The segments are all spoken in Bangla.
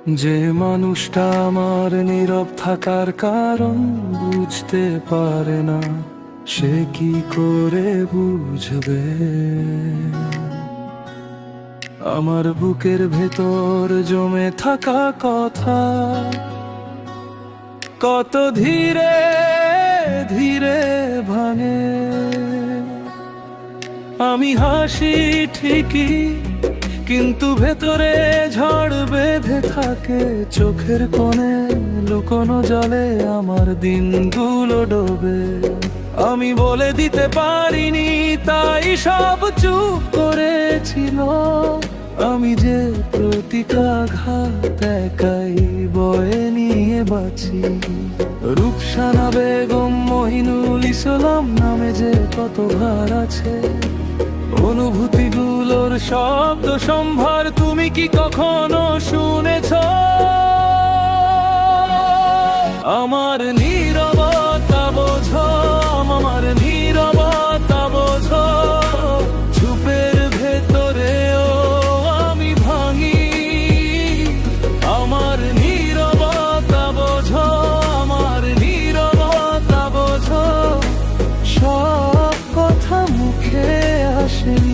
যে মানুষটা আমার নীরব থাকার কারণ বুঝতে পারে না, সে কি করে বুঝবে? আমার বুকের ভেতর জমে থাকা কথা কত ধীরে ধীরে ভাঙে। আমি হাসি ঠিকই, কিন্তু ভেতরে ঝড় বেঁধে থাকে। চোখের কোণে লুকোনো জলে আমার দিনগুলো ডোবে। আমি বলে দিতে পারিনি, তাই সব চুপ করেছিল। আমি যে প্রতিটা ঘাত একাই বয়ে নিয়ে বাঁচি। রূপসানা বেগম মহিনুল ইসলাম নামে যে কত ভার আছে, অনুভূতিগুলোর শব্দ সম্ভার তুমি কি কখনো শুনেছ? আমার নীরবতা বোঝো, আমার নীরবতা বোঝো। চুপের ভেতরেও আমি ভাঙি। আমার নীরবতা বোঝো, আমার নীরবতা বোঝো। সব কথা মুখে আসেনি।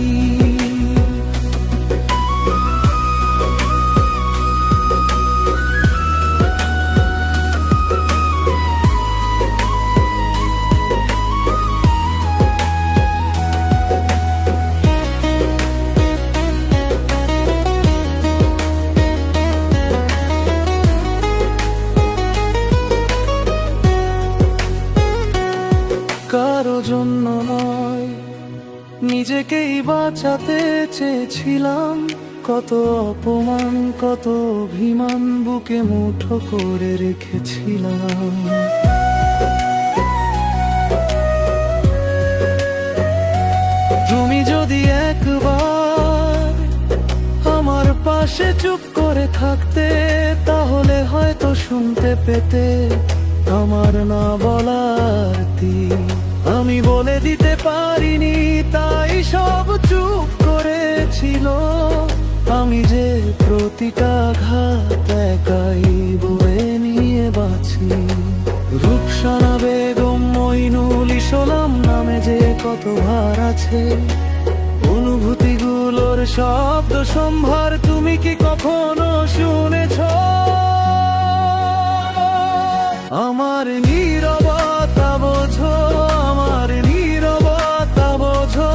কারো জন্য নয়, নিজেকেই বাঁচাতে চেয়েছিলাম। কত অপমান, কত অভিমান বুকে মুঠো করে রেখেছিলাম। তুমি যদি একবার আমার পাশে চুপ করে থাকতে, তাহলে হয়তো শুনতে পেতে আমার না বলার তীর। আমি বলে দিতে পারিনি, তাই সব চুপ করেছিল। আমি যে প্রতিটা ঘাত একাই বয়ে নিয়ে বাঁচি। রূপসানা বেগম মইনুল ইসলাম নামে যে কত ভার আছে, অনুভূতিগুলোর শব্দ সম্ভার তুমি কি কখনো শুনেছ? আমার নীরবতা বোঝো, আমার নীরবতা বোঝো।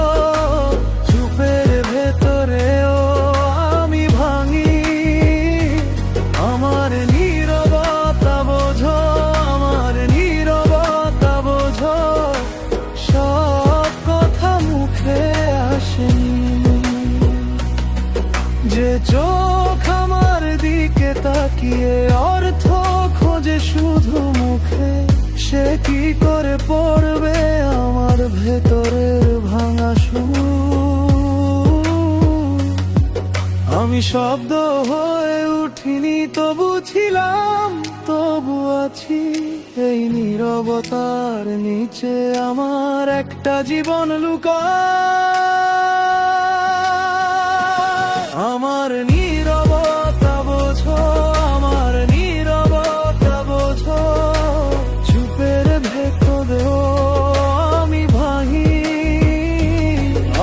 চুপের ভেতরেও আমি ভাঙি। আমার নীরবতা বোঝো, আমার নীরবতা বোঝো। সব কথা মুখে আসেনি। যে চোখ আমার দিকে তাকিয়ে অর্থ খোঁজে শুধু মুখে, সে কি করে পড়বে আমার ভেতরের ভাঙা সুর? আমি শব্দ হয়ে উঠিনি, তবু ছিলাম, তবু আছি। এই নীরবতার নিচে আমার একটা জীবন লুকায়। আমার নীরবতা বোঝো, আমার নীরবতা বোঝো। চুপের ভেতরেও আমি ভাঙি।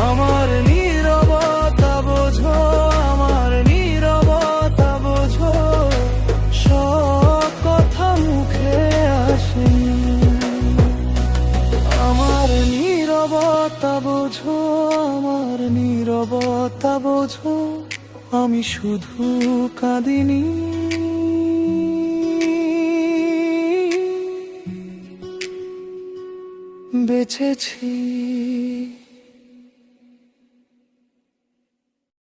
আমার নীরবতা বোঝো, আমার নীরবতা বোঝো। সব কথা মুখে আসেনি। আমার নীরবতা বোঝো, আমার নীরবতা বোঝো। আমি শুধু কাঁদিনি, বেঁচেছি।